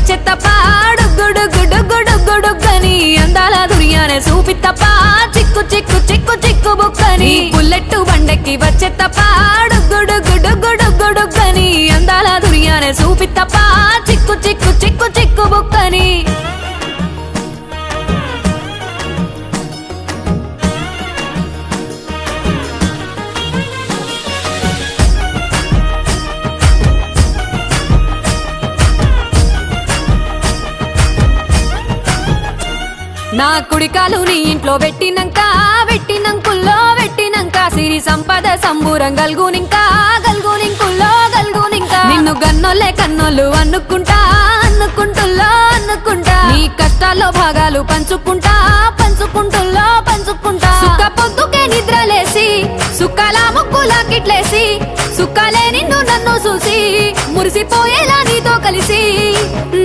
వచ్చే తప్ప డుగ్గుడుగ్గుడుగ్గుడుగ్గుడుగ్గని అందాల దుర్యానే చూపి తప్ప చిక్కు చిక్కు చిక్కు చిక్కు బుక్కని బుల్లెట్టు బండెక్కి వచ్చే తప్ప డుగ్గుడుగ్గుడుగ్గుడుగ్గుడుగ్గని అందాల దుర్యానే చూపి తప్ప చిక్కు చిక్కు చిక్కు చిక్కు బుక్కని నా కుడికాలు నీ ఇంట్లో పెట్టినంకుల్లో పెట్టినంక సిరి సంపద సంబూరం గల్గునింకా నిన్ను గన్నోళ్ళే కన్నోళ్ళు అనుకుంటా నీ కష్టాల్లో భాగాలు పంచుకుంటా సుక్క పొద్దుకే నిద్రలేసి సుక్కల ముక్కులా కిట్లేసి సుక్కలే నిన్ను నన్ను చూసి మురిసిపోయేలా నీతో కలిసి